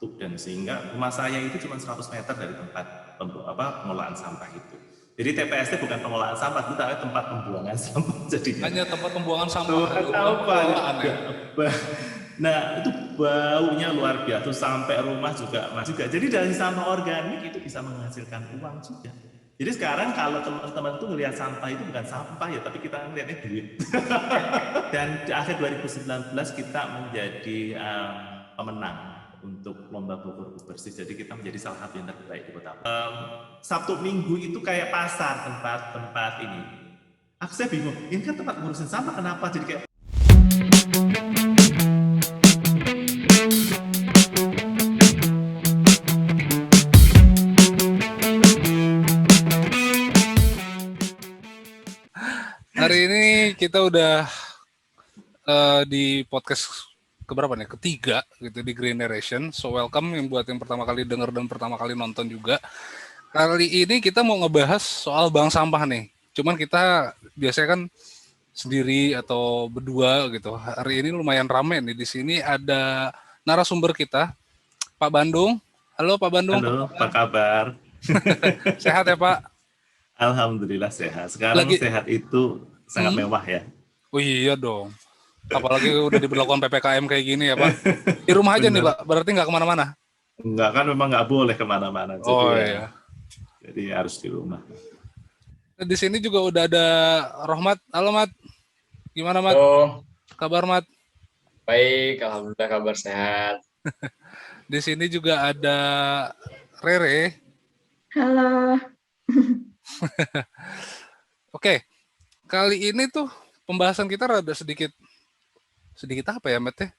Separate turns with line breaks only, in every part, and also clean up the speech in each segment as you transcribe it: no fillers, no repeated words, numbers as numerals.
waktu, dan sehingga rumah saya itu cuma 100 meter dari tempat pengolahan sampah itu. Jadi TPST bukan pengolahan sampah, itu tempat pembuangan sampah jadinya.
Hanya tempat pembuangan sampah,
Bukan
bukan
apa.
pengelolaan ya.
Nah, itu baunya luar biasa, sampai rumah juga masih juga. Jadi dari sampah organik itu bisa menghasilkan uang juga. Jadi sekarang kalau teman-teman tuh ngelihat sampah itu bukan sampah ya, tapi kita ngelihatnya duit. Dan di akhir 2019 kita menjadi pemenang untuk lomba Bogor bersih. Jadi kita menjadi salah satu yang terbaik di kota. Sabtu Minggu itu kayak pasar, tempat ini. Saya bingung, ini kan tempat ngurusin sampah, kenapa jadi kayak
Hari ini kita udah di podcast keberapa nih? Ketiga gitu di Green Narration. So welcome yang buat yang pertama kali denger dan pertama kali nonton juga. Kali ini kita mau ngebahas soal bank sampah nih. Cuman kita biasanya kan sendiri atau berdua gitu. Hari ini lumayan rame nih. Di sini ada narasumber kita, Pak Bandung. Halo Pak Bandung.
halo, apa kabar?
Sehat ya Pak?
Alhamdulillah sehat. Sekarang sehat itu sangat mewah ya.
Oh iya dong. Apalagi udah diberlakukan PPKM kayak gini ya Pak. Di rumah aja nih Pak, berarti nggak kemana-mana?
Enggak, kan memang nggak boleh kemana-mana. Jadi
iya.
Jadi harus di rumah.
Di sini juga udah ada Rohmat. Halo Mat. Gimana Mat?
Halo.
Kabar Mat?
Baik, alhamdulillah kabar sehat.
Di sini juga ada Rere.
Halo.
Oke, kali ini tuh pembahasan kita rada sedikit apa ya Mat ya?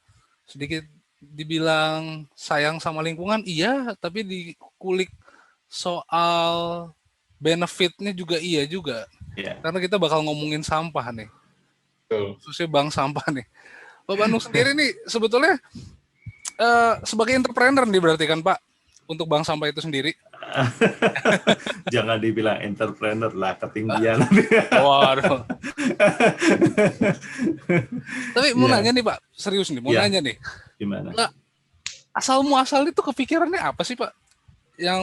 Sedikit dibilang sayang sama lingkungan, iya, tapi dikulik soal benefitnya juga iya juga.
Yeah.
Karena kita bakal ngomongin sampah nih.
Betul.
Khususnya bank sampah nih. Pak Bandung sendiri nih sebetulnya sebagai entrepreneur nih berarti kan Pak untuk bank sampah itu sendiri.
Jangan dibilang entrepreneur lah, ketinggian.
Waduh. Tapi mau nanya nih Pak, serius nih, mau nanya nih.
Gimana?
Asal muasal itu kepikirannya apa sih Pak? Yang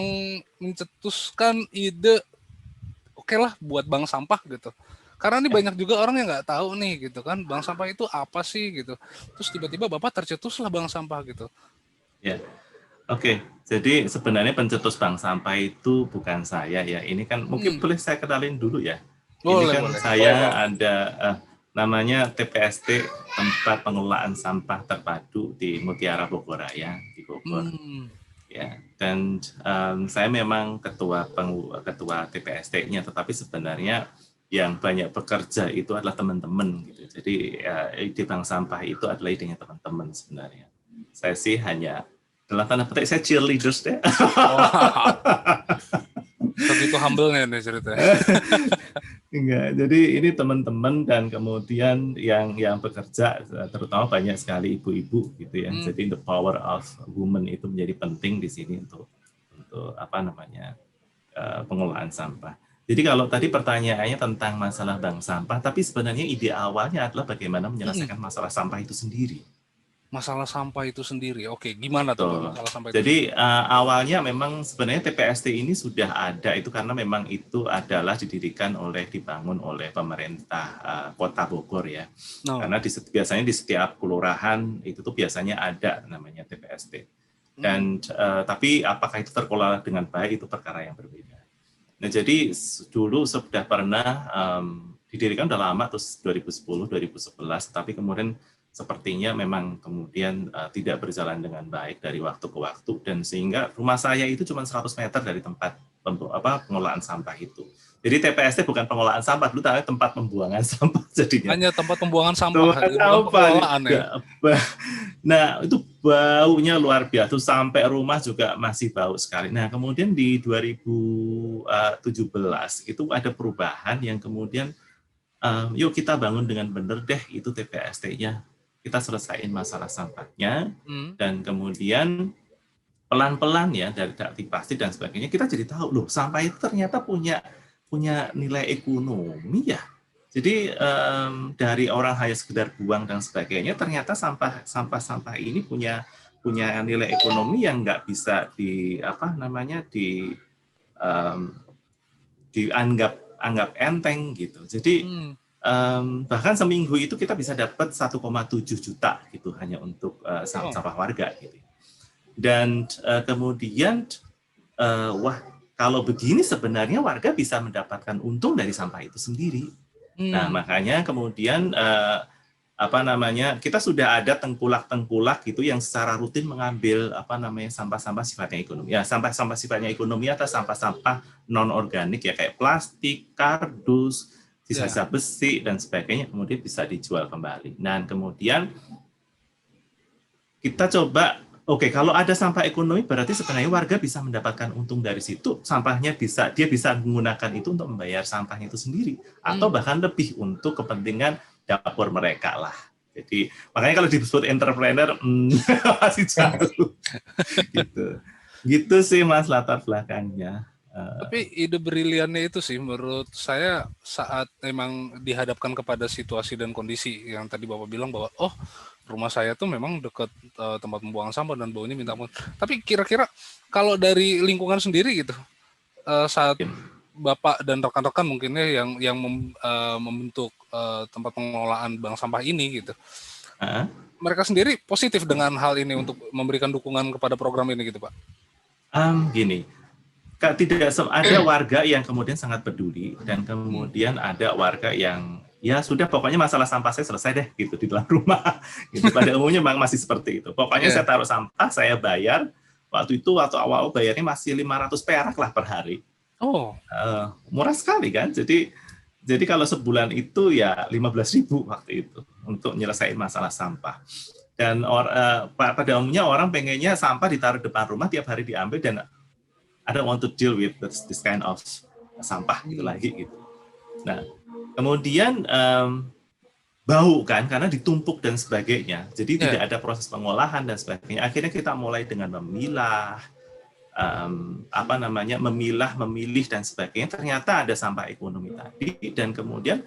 mencetuskan ide oke lah buat bank sampah gitu. Karena ini banyak juga orang yang nggak tahu nih gitu kan, bank sampah itu apa sih gitu. Terus tiba-tiba Bapak tercetuslah bank sampah gitu.
Ya. Oke, jadi sebenarnya pencetus bank sampah itu bukan saya ya. Ini kan mungkin boleh saya kenalin dulu ya.
Boleh,
ini kan
boleh.
Saya ada namanya TPST, Tempat Pengelolaan Sampah Terpadu di Mutiara Bogoraya di Bogor. Ya, dan saya memang ketua TPST-nya, tetapi sebenarnya yang banyak bekerja itu adalah teman-teman gitu. Jadi ide bank sampah itu adalah idenya teman-teman sebenarnya. Saya sih hanya dalam tanda petik saya cheerleaders deh.
Begitu humble-nya nih ceritanya.
Enggak, jadi ini teman-teman dan kemudian yang bekerja terutama banyak sekali ibu-ibu gitu ya. Jadi the power of women itu menjadi penting di sini untuk pengelolaan sampah. Jadi kalau tadi pertanyaannya tentang masalah bank sampah, tapi sebenarnya ide awalnya adalah bagaimana menyelesaikan masalah sampah itu sendiri.
Masalah sampah itu sendiri, oke, gimana tuh masalah sampah itu?
Jadi awalnya memang sebenarnya TPST ini sudah ada itu karena memang itu adalah dibangun oleh pemerintah Kota Bogor ya. Karena biasanya di setiap kelurahan itu tuh biasanya ada namanya TPST. Dan tapi apakah itu terkelola dengan baik itu perkara yang berbeda. Nah, jadi dulu sudah pernah didirikan udah lama, terus 2010, 2011, tapi kemudian sepertinya memang kemudian tidak berjalan dengan baik dari waktu ke waktu, dan sehingga rumah saya itu cuma 100 meter dari tempat pengolahan sampah itu. Jadi TPST bukan pengolahan sampah, dulu tempat pembuangan sampah jadinya.
Hanya tempat pembuangan sampah, bukan pengelolaan ya.
Nah, itu baunya luar biasa, sampai rumah juga masih bau sekali. Nah, kemudian di 2017 itu ada perubahan yang kemudian yuk kita bangun dengan benar deh itu TPST-nya. Kita selesaiin masalah sampahnya, dan kemudian pelan-pelan ya dari aktivasi dan sebagainya kita jadi tahu loh sampah itu ternyata punya nilai ekonomi ya. Jadi dari orang hanya sekedar buang dan sebagainya, ternyata sampah ini punya punya nilai ekonomi yang nggak bisa dianggap enteng gitu. Jadi bahkan seminggu itu kita bisa dapat 1,7 juta gitu hanya untuk sampah warga gitu. Dan kemudian kalau begini sebenarnya warga bisa mendapatkan untung dari sampah itu sendiri. Nah, makanya kemudian kita sudah ada tengkulak-tengkulak gitu yang secara rutin mengambil sampah-sampah sifatnya ekonomi. Ya, sampah-sampah sifatnya ekonomi atau sampah-sampah non organik ya kayak plastik, kardus, sisa-sisa besi dan sebagainya kemudian bisa dijual kembali. Nah, kemudian kita coba kalau ada sampah ekonomi berarti sebenarnya warga bisa mendapatkan untung dari situ. Sampahnya dia bisa menggunakan itu untuk membayar sampahnya itu sendiri atau bahkan lebih untuk kepentingan dapur mereka lah. Jadi makanya kalau disebut entrepreneur masih jauh. Gitu sih Mas latar belakangnya.
Tapi ide briliannya itu sih menurut saya saat memang dihadapkan kepada situasi dan kondisi yang tadi Bapak bilang bahwa rumah saya tuh memang dekat tempat pembuangan sampah dan baunya minta ampun. Tapi kira-kira kalau dari lingkungan sendiri gitu saat Bapak dan rekan-rekan mungkinnya yang membentuk tempat pengelolaan bank sampah ini gitu. Mereka sendiri positif dengan hal ini untuk memberikan dukungan kepada program ini gitu, Pak.
Gini, tidak ada warga yang kemudian sangat peduli dan kemudian ada warga yang ya sudah pokoknya masalah sampah saya selesai deh gitu di dalam rumah. Gitu. Pada umumnya memang masih seperti itu. Pokoknya saya taruh sampah, saya bayar. Waktu awal bayarnya masih 500 perak lah per hari. Murah sekali kan. Jadi kalau sebulan itu ya 15.000 waktu itu untuk menyelesaikan masalah sampah. Dan pada umumnya orang pengennya sampah ditaruh depan rumah tiap hari diambil dan I don't want to deal with this kind of sampah gitu lagi gitu. Nah, kemudian bau kan karena ditumpuk dan sebagainya. Jadi tidak ada proses pengolahan dan sebagainya. Akhirnya kita mulai dengan memilah, memilih dan sebagainya. Ternyata ada sampah ekonomi tadi dan kemudian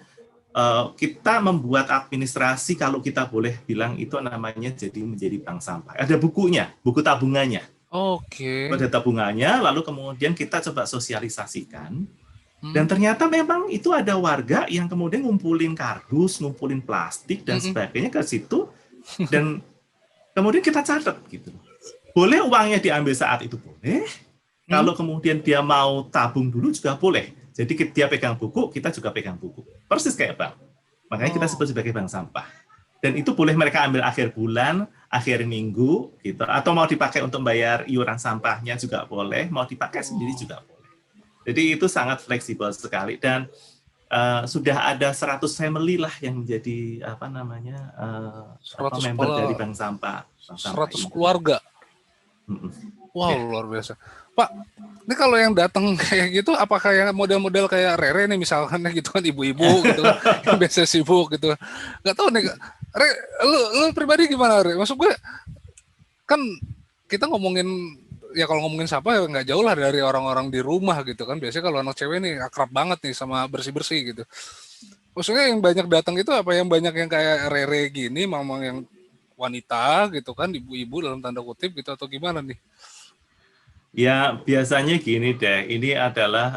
kita membuat administrasi kalau kita boleh bilang itu namanya menjadi bank sampah. Ada bukunya, buku tabungannya. Ada tabungannya, lalu kemudian kita coba sosialisasikan. Dan ternyata memang itu ada warga yang kemudian ngumpulin kardus, ngumpulin plastik dan sebagainya ke situ, dan kemudian kita catat gitu. Boleh uangnya diambil saat itu boleh, kalau kemudian dia mau tabung dulu juga boleh. Jadi dia pegang buku, kita juga pegang buku. Persis kayak bank. Makanya kita sebut sebagai bank sampah. Dan itu boleh mereka ambil akhir bulan, akhir minggu, gitu. Atau mau dipakai untuk bayar iuran sampahnya juga boleh, mau dipakai sendiri juga boleh. Jadi itu sangat fleksibel sekali dan sudah ada 100 family lah yang menjadi member dari bank sampah.
100 keluarga. Wow, luar biasa. Pak, ini kalau yang datang kayak gitu, apakah yang model-model kayak Rere nih misalkan gitu kan ibu-ibu gitu kan, yang biasa sibuk gitu. Nggak tahu nih, Re, lu pribadi gimana Re? Maksud gue, kan kita ngomongin, ya kalau ngomongin sampah ya nggak jauh lah dari orang-orang di rumah gitu kan. Biasanya kalau anak cewek nih akrab banget nih sama bersih-bersih gitu. Maksudnya yang banyak datang itu apa yang banyak yang kayak Rere gini, mamang yang wanita gitu kan, ibu-ibu dalam tanda kutip gitu atau gimana nih?
Ya biasanya gini deh, ini adalah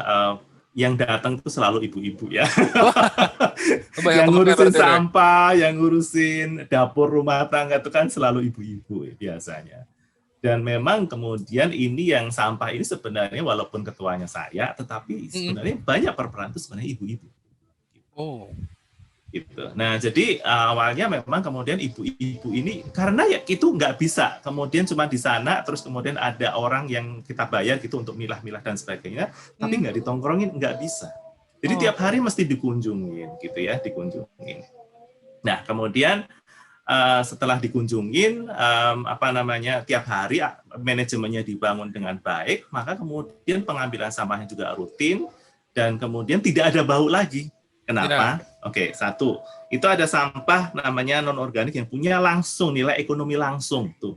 yang datang itu selalu ibu-ibu ya. Yang ngurusin sampah, yang ngurusin dapur rumah tangga itu kan selalu ibu-ibu biasanya. Dan memang kemudian ini yang sampah ini sebenarnya walaupun ketuanya saya, tetapi sebenarnya banyak berperan itu sebenarnya ibu-ibu. Gitu. Nah, jadi awalnya memang kemudian ibu-ibu ini karena ya itu nggak bisa kemudian cuma di sana terus kemudian ada orang yang kita bayar gitu untuk milah-milah dan sebagainya, tapi nggak ditongkrongin nggak bisa. Jadi tiap hari mesti dikunjungin gitu ya, dikunjungin. Nah, kemudian setelah dikunjungin tiap hari manajemennya dibangun dengan baik, maka kemudian pengambilan sampahnya juga rutin dan kemudian tidak ada bau lagi. Kenapa? Oke, satu, itu ada sampah namanya non-organik yang punya langsung nilai ekonomi langsung tuh.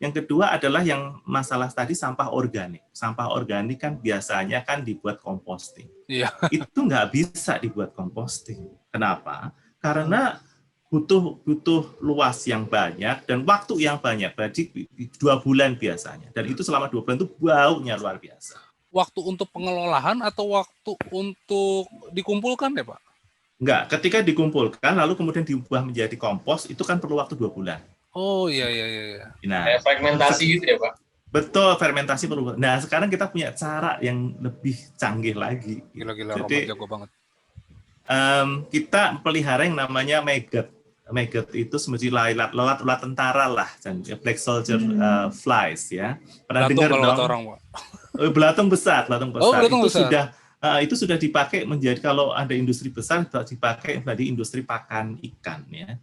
Yang kedua adalah yang masalah tadi sampah organik. Sampah organik kan biasanya kan dibuat composting. Itu nggak bisa dibuat composting. Kenapa? Karena butuh luas yang banyak dan waktu yang banyak, berarti 2 bulan biasanya. Dan itu selama 2 bulan itu baunya luar biasa.
Waktu untuk pengelolaan atau waktu untuk dikumpulkan ya Pak?
Enggak, ketika dikumpulkan lalu kemudian diubah menjadi kompos itu kan perlu waktu 2 bulan.
Oh iya.
Nah,
kayak fragmentasi gitu ya Pak?
betul, fermentasi perlu. Nah, sekarang kita punya cara yang lebih canggih lagi.
Gila-gila,
Jadi,
robot jago banget.
Kita pelihara yang namanya maggot. Maggot itu seperti lalat tentara lah, black soldier flies ya. Pernah dengar dong?
Orang, Pak.
Belatung besar.
Oh, belatung
itu
besar.
Itu sudah dipakai menjadi, kalau ada industri besar dipakai menjadi industri pakan ikan ya.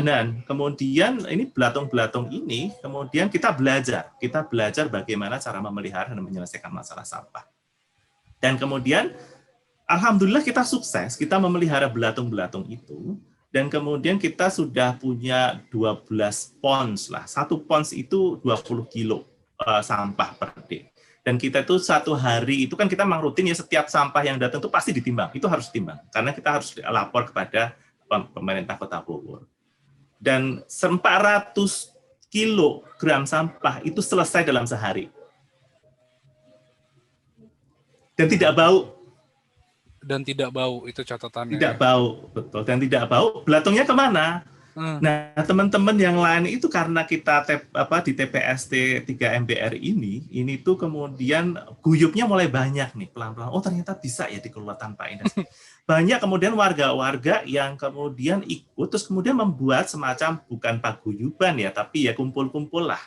Dan kemudian ini belatung ini kemudian kita belajar bagaimana cara memelihara dan menyelesaikan masalah sampah. Dan kemudian alhamdulillah kita sukses, kita memelihara belatung itu, dan kemudian kita sudah punya 12 pons lah. 1 pons itu 20 kilo sampah per day. Dan kita itu 1 hari itu kan kita memang rutin ya, setiap sampah yang datang itu pasti ditimbang, itu harus ditimbang karena kita harus lapor kepada pemerintah Kota Bogor. Dan 400 kilogram sampah itu selesai dalam sehari. Dan tidak bau.
Itu catatannya.
Tidak bau, betul. Dan tidak bau. Belatungnya kemana? Nah, teman-teman yang lain itu karena kita di TPST 3 MBR ini tuh kemudian guyupnya mulai banyak nih pelan-pelan. Oh, ternyata bisa ya dikelola tanpa industri. Banyak kemudian warga-warga yang kemudian ikut terus kemudian membuat semacam bukan paguyuban ya, tapi ya kumpul-kumpul lah.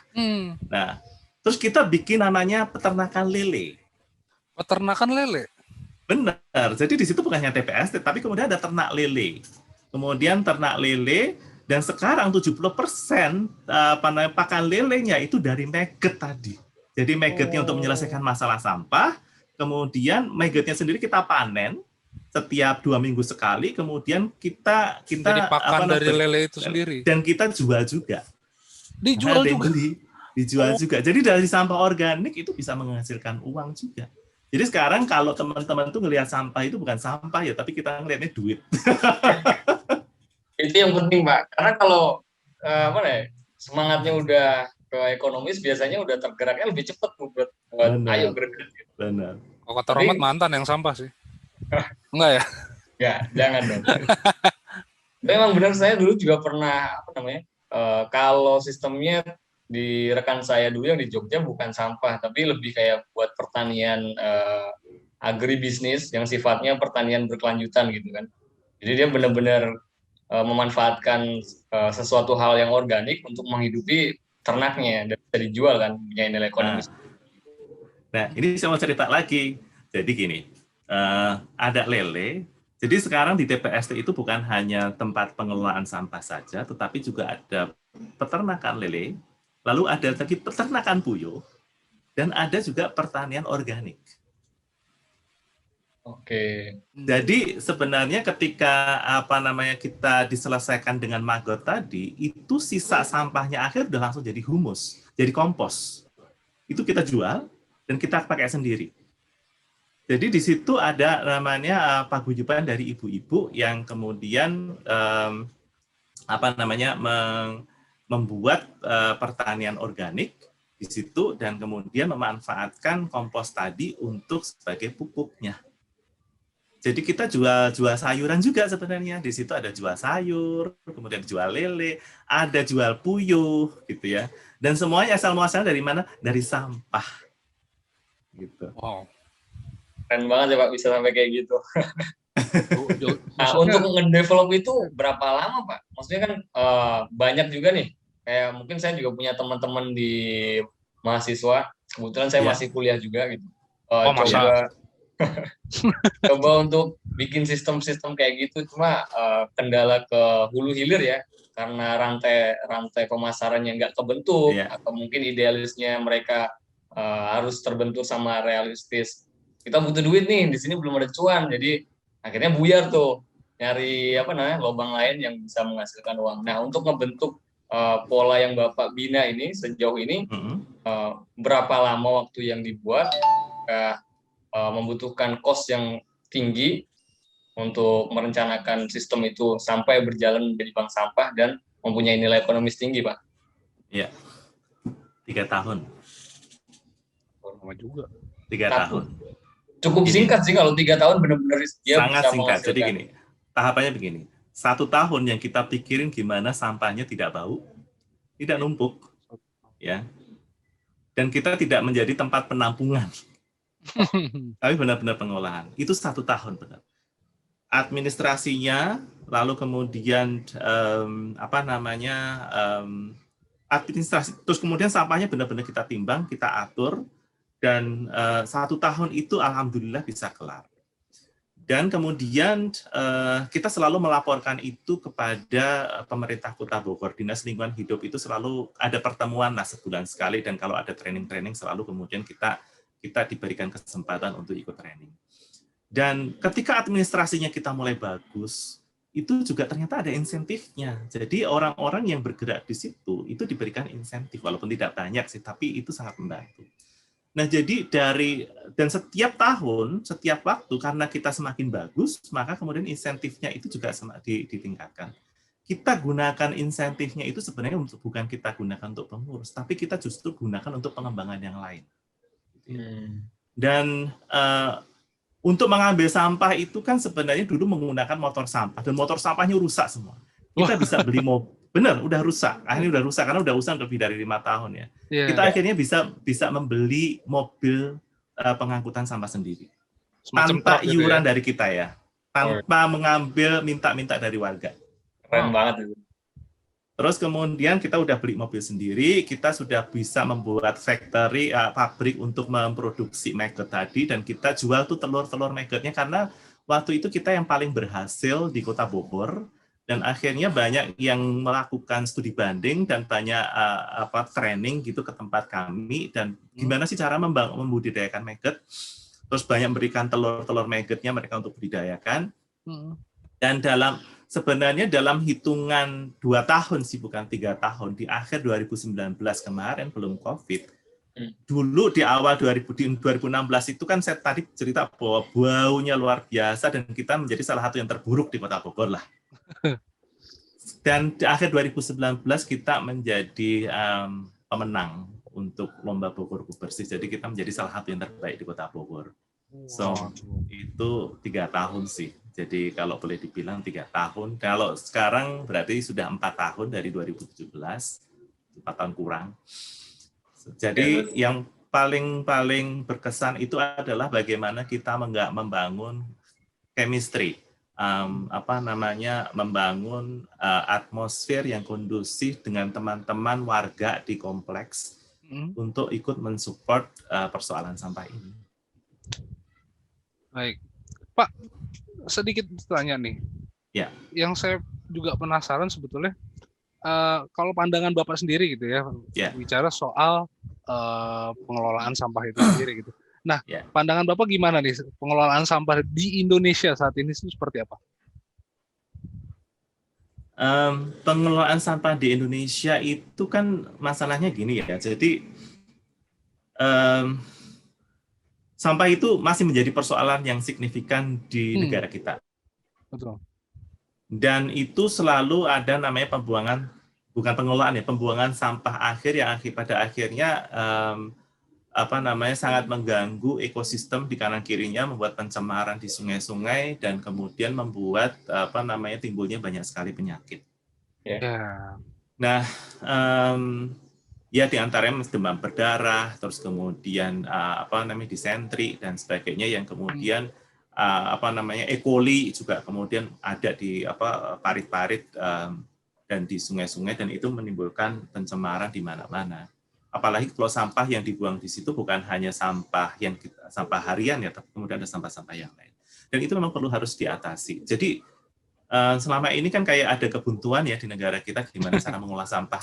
Nah, terus kita bikin namanya peternakan lele.
Peternakan lele.
Benar. Jadi di situ bukan hanya TPST, tapi kemudian ada ternak lele. Kemudian ternak lele, dan sekarang 70% pakan lelenya itu dari maggot tadi. Jadi maggotnya untuk menyelesaikan masalah sampah, kemudian maggotnya sendiri kita panen setiap 2 minggu sekali, kemudian kita
jadi pakan dari lele itu sendiri.
Dan kita jual juga.
Dijual juga.
Dijual juga. Jadi dari sampah organik itu bisa menghasilkan uang juga. Jadi sekarang kalau teman-teman tuh ngelihat sampah itu bukan sampah ya, tapi kita ngelihatnya duit.
Itu yang penting Pak, karena kalau semangatnya udah ke ekonomis, biasanya udah tergeraknya lebih cepat buat ayo bergerak.
Benar.
Kalau kata Romat mantan yang sampah sih. Enggak ya?
Ya, jangan dong. Memang benar, saya dulu juga pernah kalau sistemnya di rekan saya dulu yang di Jogja bukan sampah, tapi lebih kayak buat pertanian agribisnis yang sifatnya pertanian berkelanjutan gitu kan. Jadi dia benar-benar memanfaatkan sesuatu hal yang organik untuk menghidupi ternaknya dan bisa dijual kan, punya nilai ekonomis.
Nah, ini saya mau cerita lagi. Jadi gini, ada lele. Jadi sekarang di TPST itu bukan hanya tempat pengelolaan sampah saja, tetapi juga ada peternakan lele, lalu ada lagi peternakan puyuh, dan ada juga pertanian organik.
Oke.
Jadi sebenarnya ketika kita diselesaikan dengan maggot tadi, itu sisa sampahnya akhir udah langsung jadi humus, jadi kompos. Itu kita jual dan kita pakai sendiri. Jadi di situ ada namanya paguyuban dari ibu-ibu yang kemudian membuat pertanian organik di situ dan kemudian memanfaatkan kompos tadi untuk sebagai pupuknya. Jadi kita jual sayuran juga sebenarnya. Di situ ada jual sayur, kemudian jual lele, ada jual puyuh gitu ya. Dan semuanya asal muasal dari mana? Dari sampah. Gitu.
Wow.
Keren banget ya Pak bisa sampai kayak gitu. Nah, untuk nge-develop itu berapa lama Pak? Maksudnya kan banyak juga nih. Kayak mungkin saya juga punya teman-teman di mahasiswa. Kebetulan saya masih kuliah juga gitu. Coba untuk bikin sistem-sistem kayak gitu, cuma kendala ke hulu hilir ya, karena rantai pemasarannya nggak kebentuk, atau mungkin idealisnya mereka harus terbentuk sama realistis. Kita butuh duit nih, di sini belum ada cuan, jadi akhirnya buyar tuh, nyari lubang lain yang bisa menghasilkan uang. Nah, untuk ngebentuk pola yang Bapak bina ini sejauh ini, berapa lama waktu yang dibuat? Membutuhkan cost yang tinggi, untuk merencanakan sistem itu sampai berjalan menjadi bank sampah dan mempunyai nilai ekonomis tinggi, Pak?
Ya, 3 tahun.
Lama juga.
3 tahun.
Cukup singkat sih kalau 3 tahun benar-benar dia
sangat
bisa
singkat.
menghasilkan.
Jadi gini, tahapannya begini. 1 tahun yang kita pikirin gimana sampahnya tidak bau, tidak numpuk, ya. Dan kita tidak menjadi tempat penampungan, tapi benar-benar pengolahan. Itu 1 tahun benar. Administrasinya, lalu kemudian administrasi, terus kemudian sampahnya benar-benar kita timbang, kita atur, dan 1 tahun itu alhamdulillah bisa kelar. Dan kemudian kita selalu melaporkan itu kepada pemerintah Kota Bogor. Dinas Lingkungan Hidup itu selalu ada pertemuan lah sebulan sekali, dan kalau ada training-training selalu kemudian kita diberikan kesempatan untuk ikut training. Dan ketika administrasinya kita mulai bagus, itu juga ternyata ada insentifnya. Jadi orang-orang yang bergerak di situ itu diberikan insentif, walaupun tidak banyak sih, tapi itu sangat membantu. Nah, jadi dan setiap tahun, setiap waktu, karena kita semakin bagus, maka kemudian insentifnya itu juga ditingkatkan. Kita gunakan insentifnya itu sebenarnya bukan kita gunakan untuk pengurus, tapi kita justru gunakan untuk pengembangan yang lain. Dan untuk mengambil sampah itu kan sebenarnya dulu menggunakan motor sampah, dan motor sampahnya rusak semua. Kita bisa beli mobil, benar, udah rusak. Akhirnya udah rusak karena udah usaha lebih dari 5 tahun ya. Kita akhirnya bisa membeli mobil pengangkutan sampah sendiri. Tanpa iuran dari kita ya. Tanpa minta-minta dari warga.
Keren banget itu.
Terus kemudian kita udah beli mobil sendiri, kita sudah bisa membuat factory, pabrik untuk memproduksi maggot tadi, dan kita jual tuh telur-telur maggotnya, karena waktu itu kita yang paling berhasil di Kota Bogor, dan akhirnya banyak yang melakukan studi banding dan banyak training gitu ke tempat kami, dan gimana sih cara membudidayakan maggot, terus banyak memberikan telur-telur maggotnya mereka untuk budidayakan, dan sebenarnya dalam hitungan 2 tahun sih, bukan 3 tahun, di akhir 2019 kemarin, belum COVID, dulu di awal 2016 itu kan saya tadi cerita bahwa baunya luar biasa, dan kita menjadi salah satu yang terburuk di Kota Bogor lah. Dan di akhir 2019 kita menjadi pemenang untuk Lomba Bogor Bersih, jadi kita menjadi salah satu yang terbaik di Kota Bogor. So, itu 3 tahun sih. Jadi kalau boleh dibilang 3 tahun. Kalau sekarang berarti sudah 4 tahun dari 2017, 4 tahun kurang. Jadi yang paling berkesan itu adalah bagaimana kita membangun chemistry, membangun atmosfer yang kondusif dengan teman-teman warga di kompleks untuk ikut mensupport persoalan sampah ini.
Baik, Pak, sedikit tanya nih.
Ya.
Yang saya juga penasaran sebetulnya, kalau pandangan Bapak sendiri gitu ya, bicara soal pengelolaan sampah itu sendiri gitu. Nah, pandangan Bapak gimana nih pengelolaan sampah di Indonesia saat ini itu seperti apa?
Pengelolaan sampah di Indonesia itu kan masalahnya gini ya. Jadi sampah itu masih menjadi persoalan yang signifikan di negara kita.
Betul. Dan
itu selalu ada namanya pembuangan, bukan pengelolaan ya, pembuangan sampah akhir yang pada akhirnya sangat mengganggu ekosistem di kanan kirinya, membuat pencemaran di sungai-sungai, dan kemudian membuat timbulnya banyak sekali penyakit. Nah, ya di antaranya demam berdarah, terus kemudian disentri dan sebagainya, yang kemudian E. coli juga kemudian ada di parit-parit dan di sungai-sungai, dan itu menimbulkan pencemaran di mana-mana. Apalagi kalau sampah yang dibuang di situ bukan hanya sampah sampah harian ya, tapi kemudian ada sampah-sampah yang lain. Dan itu memang harus diatasi. Jadi selama ini kan kayak ada kebuntuan ya di negara kita gimana cara mengolah sampah.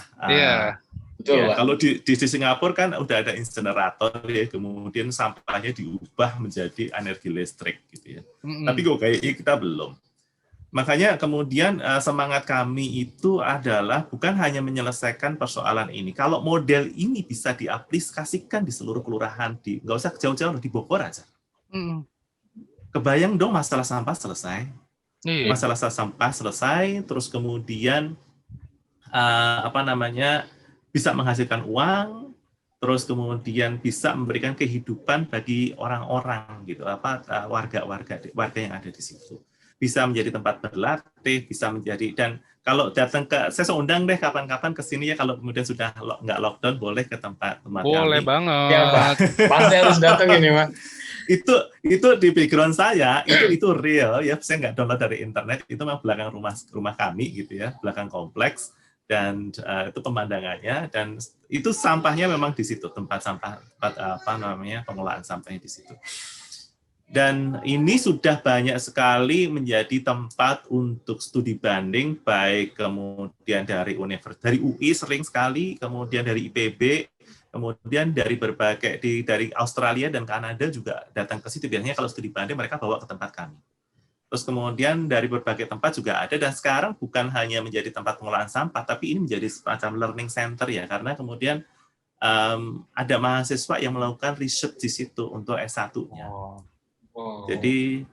Betul,
kalau di Singapura kan udah ada insinerator ya, kemudian sampahnya diubah menjadi energi listrik gitu ya. Tapi kok kayaknya kita belum. Makanya kemudian semangat kami itu adalah bukan hanya menyelesaikan persoalan ini. Kalau model ini bisa diaplikasikan di seluruh kelurahan, nggak usah jauh-jauh, di Bogor aja. Kebayang dong masalah sampah selesai. Masalah sampah selesai, terus kemudian bisa menghasilkan uang, terus kemudian bisa memberikan kehidupan bagi orang-orang gitu, warga yang ada di situ. Bisa menjadi tempat berlatih, bisa menjadi, dan kalau datang saya undang deh kapan-kapan ke sini ya, kalau kemudian sudah nggak lockdown, boleh ke tempat
boleh
kami.
Banget.
Ya, Pak. Pasti harus datang ini, Pak.
Itu di background saya itu real ya, saya nggak download dari internet, itu memang belakang rumah kami gitu ya, belakang kompleks, dan itu pemandangannya, dan itu sampahnya memang di situ, tempat pengolahan sampahnya di situ. Dan ini sudah banyak sekali menjadi tempat untuk studi banding, baik kemudian dari UI sering sekali, kemudian dari IPB, kemudian dari dari Australia dan Kanada juga datang ke situ. Biasanya kalau studi banding mereka bawa ke tempat kami. Terus kemudian dari berbagai tempat juga ada, dan sekarang bukan hanya menjadi tempat pengolahan sampah, tapi ini menjadi semacam learning center ya, karena kemudian ada mahasiswa yang melakukan research di situ untuk S1-nya. Jadi,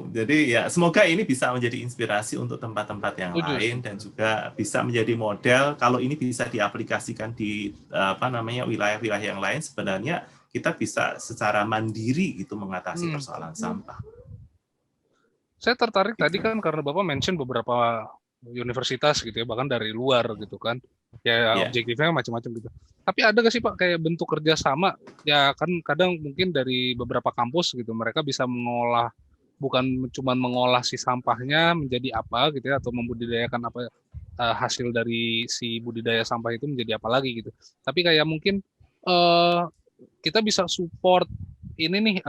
jadi ya semoga ini bisa menjadi inspirasi untuk tempat-tempat yang lain, dan juga bisa menjadi model kalau ini bisa diaplikasikan di wilayah-wilayah yang lain. Sebenarnya kita bisa secara mandiri gitu mengatasi persoalan sampah.
Saya tertarik tadi kan karena Bapak mention beberapa universitas gitu ya, bahkan dari luar gitu kan. Ya objektifnya macam-macam gitu. Tapi ada nggak sih Pak kayak bentuk kerjasama? Ya kan kadang mungkin dari beberapa kampus gitu mereka bisa mengolah, bukan cuma mengolah si sampahnya menjadi apa gitu ya, atau membudidayakan apa hasil dari si budidaya sampah itu menjadi apa lagi gitu. Tapi kayak mungkin kita bisa support ini nih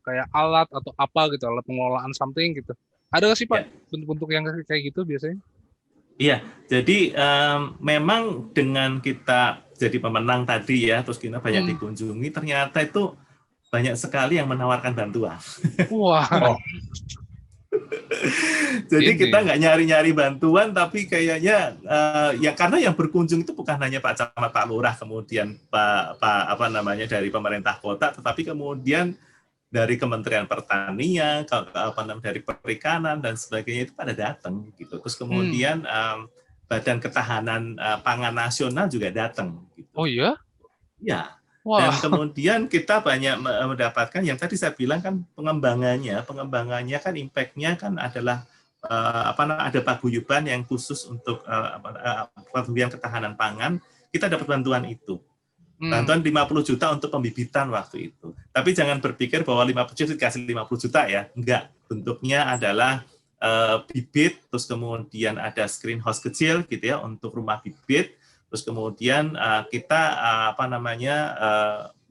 kayak alat atau apa gitu, alat pengolahan something gitu. Ada nggak sih Pak bentuk-bentuk yang kayak gitu biasanya?
Iya, jadi memang dengan kita jadi pemenang tadi ya, terus kita banyak dikunjungi, ternyata itu banyak sekali yang menawarkan bantuan.
Wah.
Jadi kita nggak nyari-nyari bantuan, tapi kayaknya ya karena yang berkunjung itu bukan hanya Pak Camat, Pak Lurah, kemudian Pak dari pemerintah kota, tetapi kemudian dari Kementerian Pertanian, dari Perikanan dan sebagainya itu pada datang gitu. Terus kemudian Badan Ketahanan Pangan Nasional juga datang. Gitu.
Oh iya?
Ya. Dan kemudian kita banyak mendapatkan yang tadi saya bilang kan pengembangannya kan impact-nya kan adalah ada paguyuban yang khusus untuk paguyuban ketahanan pangan. Kita dapat bantuan itu. Bantuan 50 juta untuk pembibitan waktu itu. Tapi jangan berpikir bahwa 50 juta dikasih 50 juta ya. Enggak. Bentuknya adalah bibit, terus kemudian ada screenhouse kecil gitu ya untuk rumah bibit. Terus kemudian kita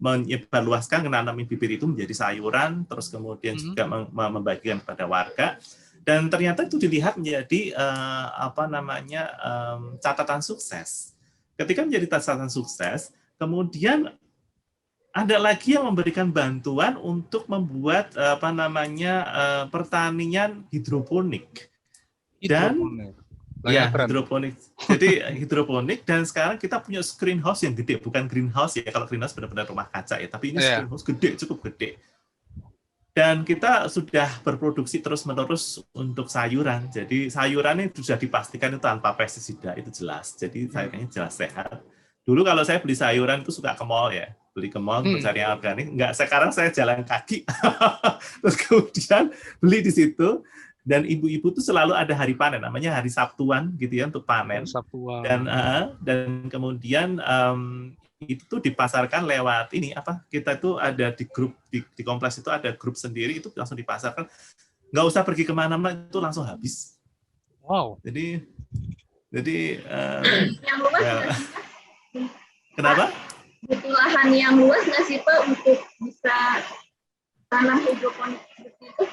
menyebarluaskan menanamin bibit itu menjadi sayuran, terus kemudian juga membagikan kepada warga. Dan ternyata itu dilihat menjadi catatan sukses. Ketika menjadi catatan sukses, kemudian ada lagi yang memberikan bantuan untuk membuat pertanian hidroponik. Hidroponik. Jadi hidroponik, dan sekarang kita punya greenhouse yang gede, bukan greenhouse ya, kalau greenhouse benar-benar rumah kaca ya, tapi ini greenhouse gede, cukup gede. Dan kita sudah berproduksi terus-menerus untuk sayuran. Jadi sayurannya sudah dipastikan itu tanpa pestisida, itu jelas. Jadi sayurannya jelas sehat. Dulu kalau saya beli sayuran itu suka ke mall ya, beli ke mall untuk cari yang organik. Enggak, sekarang saya jalan kaki, terus kemudian beli di situ. Dan ibu-ibu itu selalu ada hari panen, namanya hari Sabtuan gitu ya untuk panen. Dan kemudian itu dipasarkan lewat ini kita itu ada di grup di kompleks itu ada grup sendiri, itu langsung dipasarkan. Nggak usah pergi kemana-mana, itu langsung habis.
Wow.
Jadi
yang luas
kenapa?
Butuh lahan yang luas nggak sih Pak untuk bisa tanah hidroponik seperti itu?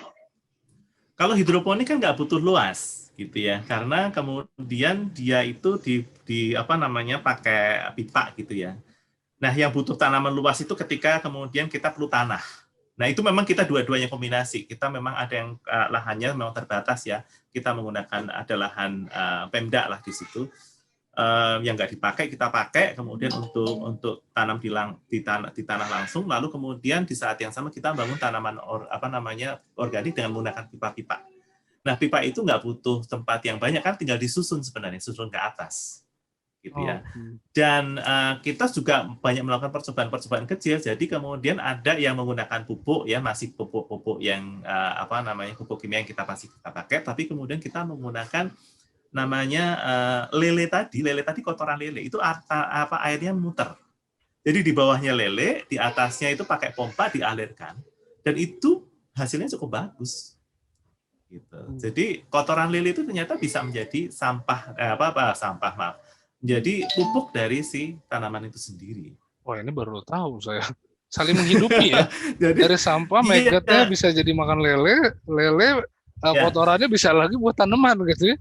Kalau hidroponik kan nggak butuh luas gitu ya, karena kemudian dia itu pakai pipa gitu ya. Nah, yang butuh tanaman luas itu ketika kemudian kita perlu tanah. Nah, itu memang kita dua-duanya kombinasi. Kita memang ada yang lahannya memang terbatas ya. Kita menggunakan ada lahan Pemda lah di situ. yang nggak dipakai kita pakai, kemudian untuk tanam di tanah langsung, lalu kemudian di saat yang sama kita bangun tanaman organik dengan menggunakan pipa-pipa. Nah, pipa itu nggak butuh tempat yang banyak, kan tinggal disusun sebenarnya, susun ke atas. Gitu ya. Dan kita juga banyak melakukan percobaan-percobaan kecil. Jadi kemudian ada yang menggunakan pupuk ya, masih pupuk yang pupuk kimia yang kita pakai, tapi kemudian kita menggunakan namanya lele tadi kotoran lele itu airnya muter. Jadi di bawahnya lele, di atasnya itu pakai pompa dialirkan, dan itu hasilnya cukup bagus. Gitu. Jadi kotoran lele itu ternyata bisa menjadi menjadi pupuk dari si tanaman itu sendiri.
Wah, ini baru tahu saya. Saling menghidupi ya. Jadi, dari sampah magotnya bisa jadi makan lele, kotorannya bisa lagi buat tanaman gitu ya.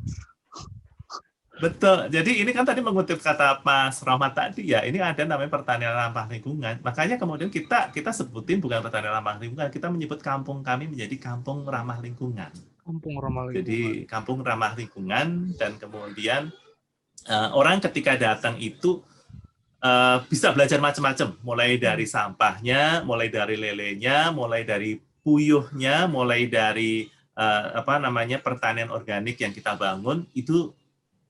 Betul. Jadi ini kan tadi mengutip kata Mas Rahmat tadi ya, ini ada namanya pertanian ramah lingkungan. Makanya kemudian kita sebutin bukan pertanian ramah lingkungan, kita menyebut kampung kami menjadi kampung ramah lingkungan.
Kampung ramah lingkungan.
Jadi kampung ramah lingkungan, dan kemudian orang ketika datang itu bisa belajar macam-macam, mulai dari sampahnya, mulai dari lelenya, mulai dari puyuhnya, mulai dari pertanian organik yang kita bangun, itu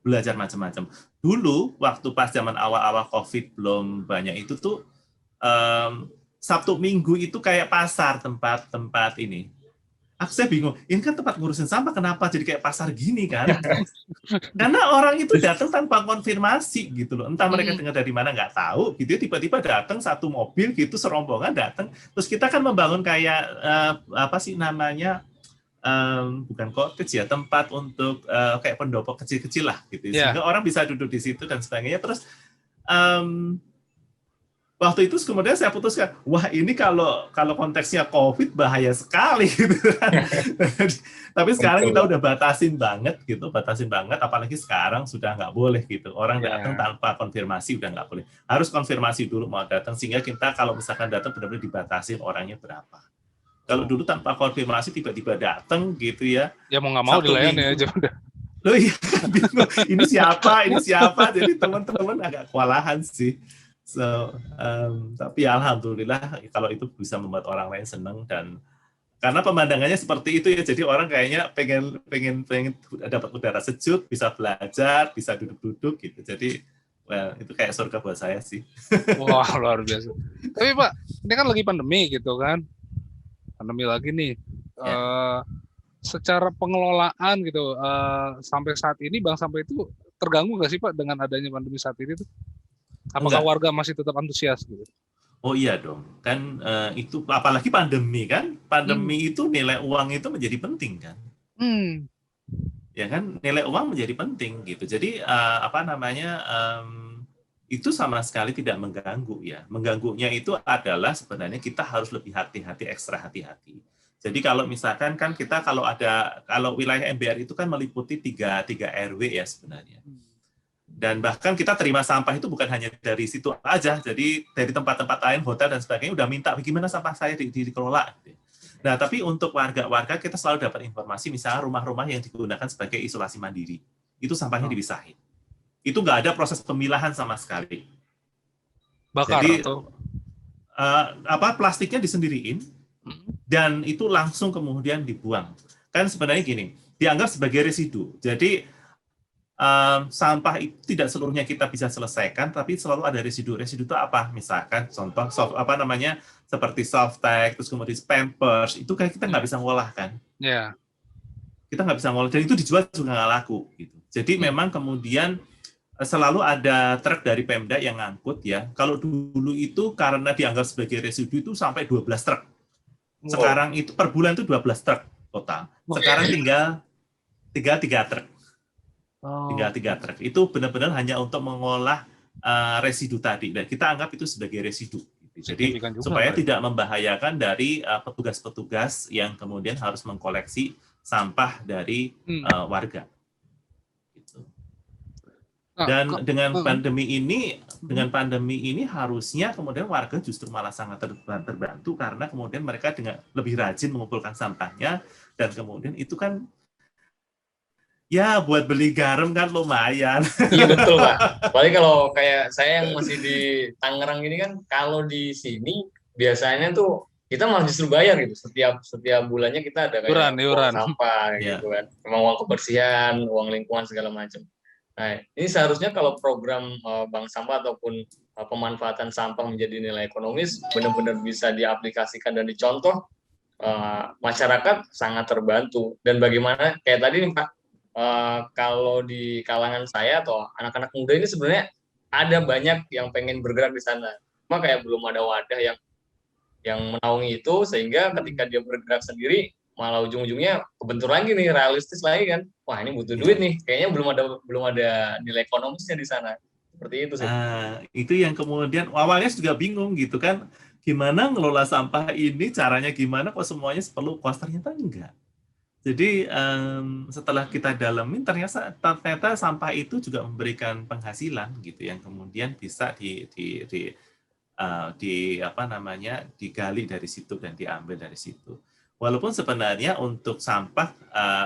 belajar macam-macam. Dulu waktu pas zaman awal-awal COVID belum banyak itu tuh Sabtu Minggu itu kayak pasar tempat ini. Saya bingung, ini kan tempat ngurusin sampah, kenapa jadi kayak pasar gini kan? Karena orang itu datang tanpa konfirmasi gitu loh. Entah mereka dengar dari mana nggak tahu, gitu tiba-tiba datang satu mobil gitu, serombongan datang. Terus kita kan membangun kayak bukan cottage ya, tempat untuk kayak pendopo kecil-kecil lah gitu. Sehingga orang bisa duduk di situ dan sebagainya. Terus waktu itu kemudian saya putuskan, wah ini kalau konteksnya COVID bahaya sekali gitu kan. Tapi sekarang kita udah batasin banget, apalagi sekarang sudah nggak boleh gitu. Orang datang tanpa konfirmasi udah nggak boleh. Harus konfirmasi dulu mau datang, sehingga kita kalau misalkan datang benar-benar dibatasin orangnya berapa. Kalau dulu tanpa konfirmasi tiba-tiba datang gitu ya.
Ya mau nggak mau dilayani aja udah.
Loh iya, ini siapa, jadi teman-teman agak kewalahan sih. So, tapi alhamdulillah kalau itu bisa membuat orang lain senang, dan karena pemandangannya seperti itu ya, jadi orang kayaknya pengen dapat udara sejuk, bisa belajar, bisa duduk-duduk gitu. Jadi itu kayak surga buat saya sih.
Wah, luar biasa. Tapi Pak, ini kan lagi pandemi gitu kan, pandemi lagi nih. Secara pengelolaan gitu, sampai saat ini Bank Sampah itu terganggu nggak sih Pak dengan adanya pandemi saat ini tuh? Apakah warga masih tetap antusias gitu?
Oh iya dong, kan itu apalagi pandemi kan, itu nilai uang itu menjadi penting kan, ya kan, nilai uang menjadi penting gitu. Jadi itu sama sekali tidak mengganggu ya. Mengganggunya itu adalah sebenarnya kita harus lebih hati-hati, ekstra hati-hati. Jadi kalau misalkan kan kita kalau wilayah MBR itu kan meliputi tiga RW ya sebenarnya. Dan bahkan kita terima sampah itu bukan hanya dari situ aja, jadi dari tempat-tempat lain, hotel dan sebagainya udah minta bagaimana sampah saya dikelola. Nah, tapi untuk warga-warga kita selalu dapat informasi, misalnya rumah-rumah yang digunakan sebagai isolasi mandiri, itu sampahnya dipisahin. Itu nggak ada proses pemilahan sama sekali.
Bakar
jadi,
atau
plastiknya disendiriin, dan itu langsung kemudian dibuang. Kan sebenarnya gini, dianggap sebagai residu. Jadi sampah itu tidak seluruhnya kita bisa selesaikan, tapi selalu ada residu. Residu itu apa? Misalkan contoh seperti softtek, terus kemudian pampers, itu kan kita nggak bisa ngolah kan?
Yeah.
Kita nggak bisa ngolah, dan itu dijual juga nggak laku. Gitu. Jadi memang kemudian selalu ada truk dari Pemda yang ngangkut ya. Kalau dulu itu karena dianggap sebagai residu itu sampai 12 truk. Sekarang itu per bulan itu 12 truk total. Sekarang tinggal 3 truk. Tinggal 3 truk. Itu benar-benar hanya untuk mengolah residu tadi. Dan kita anggap itu sebagai residu. Jadi supaya tidak membahayakan dari petugas-petugas yang kemudian harus mengkoleksi sampah dari warga. Gitu. Dan dengan pandemi ini harusnya kemudian warga justru malah sangat terbantu, karena kemudian mereka dengan lebih rajin mengumpulkan sampahnya, dan kemudian itu kan Ya buat beli garam kan lumayan.
Iya betul Pak. Apalagi kalau kayak saya yang masih di Tangerang ini kan, kalau di sini biasanya tuh kita malah justru bayar gitu. Setiap bulannya kita ada kayak uang
Iuran.
sampah gitu kan. Memang uang kebersihan, uang lingkungan segala macam. Nah, ini seharusnya kalau program bank sampah ataupun pemanfaatan sampah menjadi nilai ekonomis benar-benar bisa diaplikasikan dan dicontoh, masyarakat sangat terbantu. Dan bagaimana kayak tadi nih Pak, kalau di kalangan saya atau anak-anak muda ini sebenarnya ada banyak yang pengen bergerak di sana, cuma kayak belum ada wadah yang menaungi itu, sehingga ketika dia bergerak sendiri malah ujung-ujungnya kebentur lagi nih, realistis lagi kan, wah ini butuh duit nih, kayaknya belum ada nilai ekonomisnya di sana, seperti itu sih.
Itu yang kemudian awalnya juga bingung gitu kan, gimana ngelola sampah ini, caranya gimana kok semuanya perlu kos, ternyata enggak. Jadi setelah kita dalamin ternyata sampah itu juga memberikan penghasilan gitu yang kemudian bisa digali dari situ dan diambil dari situ. Walaupun sebenarnya untuk sampah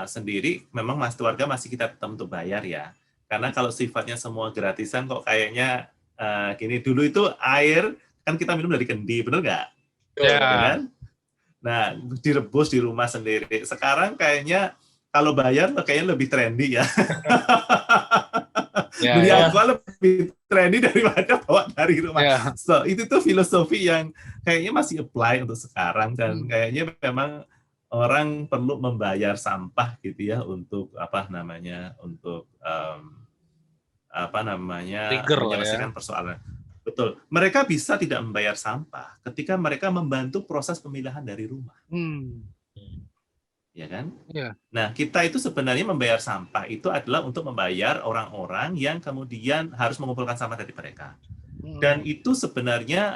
sendiri memang warga masih kita tetap untuk bayar ya. Karena kalau sifatnya semua gratisan kok kayaknya gini, dulu itu air kan kita minum dari kendi, bener nggak?
Ya.
Kan? Nah, direbus di rumah sendiri. Sekarang kayaknya kalau bayar kayaknya lebih trendy ya. Beli aqua lebih trendy daripada bawa dari rumah. So, itu tuh filosofi yang kayaknya masih apply untuk sekarang, dan kayaknya memang orang perlu membayar sampah gitu ya untuk untuk menyelesaikan persoalan. Betul. Mereka bisa tidak membayar sampah ketika mereka membantu proses pemilahan dari rumah. Ya kan?
Yeah.
Nah, kita itu sebenarnya membayar sampah itu adalah untuk membayar orang-orang yang kemudian harus mengumpulkan sampah dari mereka. Dan itu sebenarnya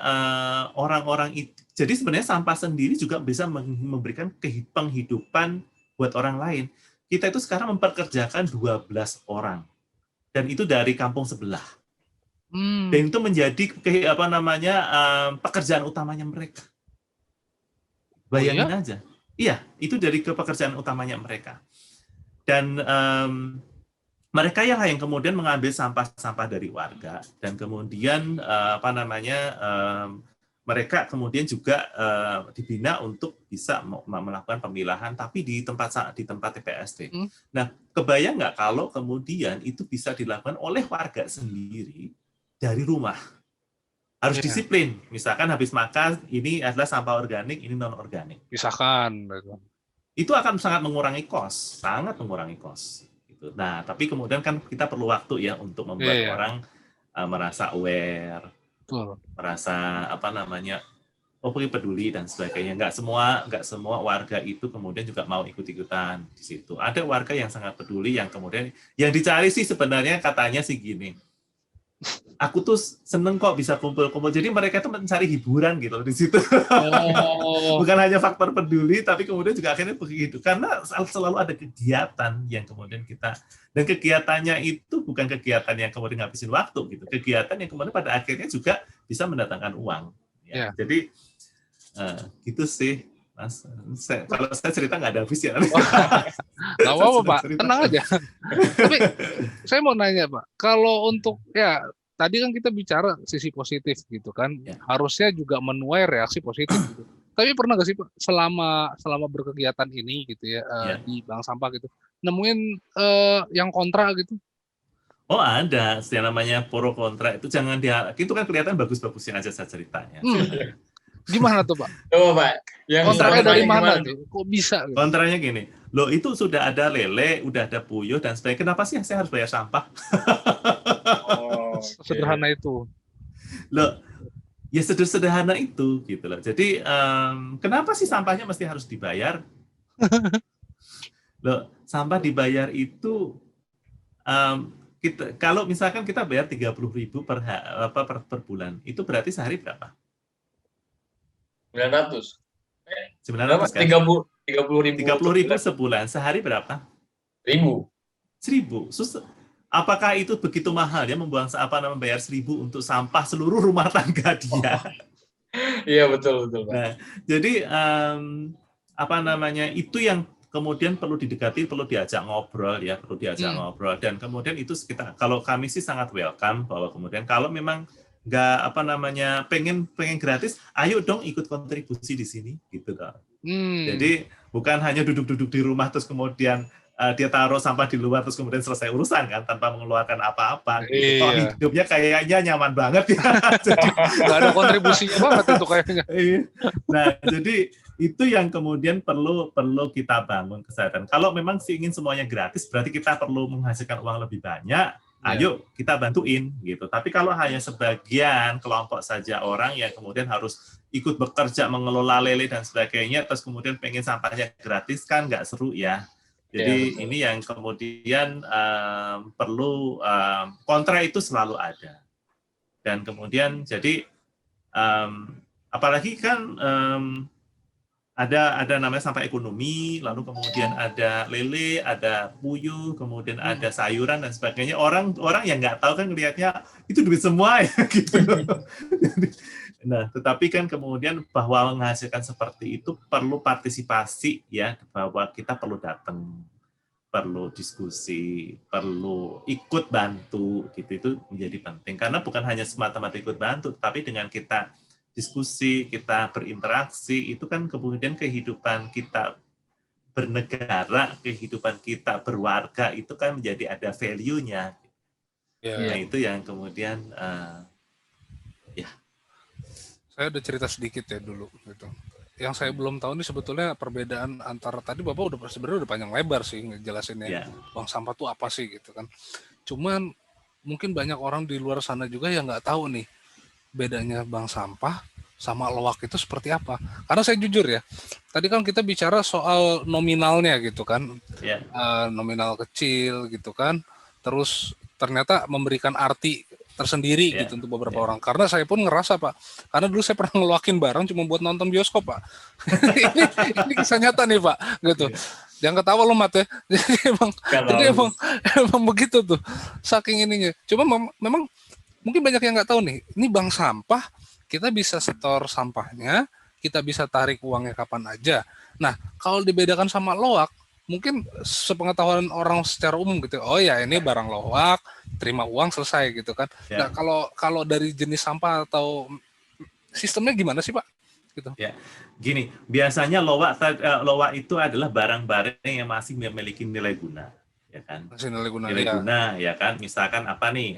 orang-orang itu, jadi sebenarnya sampah sendiri juga bisa memberikan penghidupan buat orang lain. Kita itu sekarang mempekerjakan 12 orang. Dan itu dari kampung sebelah. Dan itu menjadi pekerjaan utamanya mereka. Bayangin aja. Iya, itu dari pekerjaan utamanya mereka. Dan mereka yang kemudian mengambil sampah-sampah dari warga, dan kemudian mereka kemudian juga dibina untuk bisa melakukan pemilahan, tapi di tempat TPST. Nah, kebayang nggak kalau kemudian itu bisa dilakukan oleh warga sendiri dari rumah? Harus disiplin. Misalkan habis makan, ini adalah sampah organik, ini non-organik.
Pisahkan.
Itu akan sangat mengurangi kos. Gitu. Nah, tapi kemudian kan kita perlu waktu ya untuk membuat orang merasa aware, merasa peduli dan sebagainya. Nggak semua warga itu kemudian juga mau ikut-ikutan di situ. Ada warga yang sangat peduli, yang kemudian yang dicari sih sebenarnya katanya sih gini. Aku tuh seneng kok bisa kumpul-kumpul. Jadi mereka tuh mencari hiburan gitu di situ. Bukan hanya faktor peduli, tapi kemudian juga akhirnya begitu. Karena selalu ada kegiatan yang kemudian dan kegiatannya itu bukan kegiatan yang kemudian ngabisin waktu gitu. Kegiatan yang kemudian pada akhirnya juga bisa mendatangkan uang. Ya. Jadi gitu sih, Mas. Kalau saya cerita nggak ada habis ya.
Nggak apa-apa, Pak. Tenang aja. Tapi saya mau nanya, Pak. Kalau untuk tadi kan kita bicara sisi positif gitu kan, harusnya juga menuai reaksi positif gitu. Tapi pernah nggak sih Pak selama berkegiatan ini gitu ya di bank sampah gitu, nemuin yang kontra gitu?
Oh ada, yang namanya pro kontra itu jangan itu kan kelihatan bagus-bagusnya aja saya ceritanya.
Gimana tuh Pak?
Coba Pak, yang
kontranya dari mana tuh? Kok bisa? Gitu?
Kontranya gini, loh itu sudah ada lele, udah ada puyuh dan sebagainya, kenapa sih saya harus bayar sampah?
Sederhana itu.
Loh, ya sederhana itu gitu loh. Jadi kenapa sih sampahnya mesti harus dibayar? Loh, sampah dibayar itu kalau misalkan kita bayar 30.000 per bulan, itu berarti sehari berapa?
900.
900 kan?
30.000
sebulan. Sehari berapa? 1.000. Apakah itu begitu mahal ya membayar 1.000 untuk sampah seluruh rumah tangga dia?
Iya betul Pak.
Nah, jadi itu yang kemudian perlu didekati, perlu diajak ngobrol ya, perlu diajak ngobrol. Dan kemudian itu kita, kalau kami sih sangat welcome bahwa kemudian kalau memang nggak pengen gratis, ayo dong ikut kontribusi di sini gitu kan. Jadi bukan hanya duduk-duduk di rumah terus kemudian dia taruh sampah di luar terus kemudian selesai urusan kan tanpa mengeluarkan apa-apa. Gitu. Kok hidupnya kayaknya nyaman banget ya. Jadi
nggak ada kontribusinya banget itu kayaknya.
Nah, jadi itu yang kemudian perlu kita bangun kesadaran. Kalau memang ingin semuanya gratis, berarti kita perlu menghasilkan uang lebih banyak. Ayo kita bantuin gitu. Tapi kalau hanya sebagian kelompok saja orang yang kemudian harus ikut bekerja mengelola lele dan sebagainya, terus kemudian pengen sampahnya gratis kan nggak seru ya. Jadi ini yang kemudian perlu kontra itu selalu ada. Dan kemudian jadi apalagi kan ada namanya sampah ekonomi, lalu kemudian ada lele, ada puyuh, kemudian ada sayuran dan sebagainya. Orang yang nggak tahu kan ngelihatnya itu duit semua ya gitu. Nah, tetapi kan kemudian bahwa menghasilkan seperti itu perlu partisipasi ya, bahwa kita perlu datang, perlu diskusi, perlu ikut bantu gitu, itu menjadi penting karena bukan hanya semata-mata ikut bantu, tapi dengan kita diskusi, kita berinteraksi, itu kan kemudian kehidupan kita bernegara, kehidupan kita berwarga itu kan menjadi ada value-nya. Nah, itu yang kemudian
saya udah cerita sedikit ya dulu gitu. Yang saya belum tahu nih sebetulnya perbedaan antara tadi Bapak sebenarnya udah panjang lebar sih ngejelasinnya bank sampah tuh apa sih gitu kan. Cuman mungkin banyak orang di luar sana juga yang nggak tahu nih bedanya bank sampah sama loak itu seperti apa. Karena saya jujur ya, tadi kan kita bicara soal nominalnya gitu kan, nominal kecil gitu kan, terus ternyata memberikan arti tersendiri gitu untuk beberapa orang. Karena saya pun ngerasa Pak, karena dulu saya pernah ngeluakin barang cuma buat nonton bioskop Pak. ini kisah nyata nih Pak, gitu. Jangan ketawa lo Mat ya. Jadi emang begitu tuh, saking ininya. Cuma memang mungkin banyak yang nggak tahu nih, ini bank sampah, kita bisa setor sampahnya, kita bisa tarik uangnya kapan aja. Nah, kalau dibedakan sama loak, mungkin sepengetahuan orang secara umum gitu, oh ya ini barang loak, terima uang selesai gitu kan. Nah, kalau dari jenis sampah atau sistemnya gimana sih Pak? Gitu.
Ya, gini, biasanya loak itu adalah barang-barang yang masih memiliki nilai guna. Ya kan, nilai guna ya kan, misalkan apa nih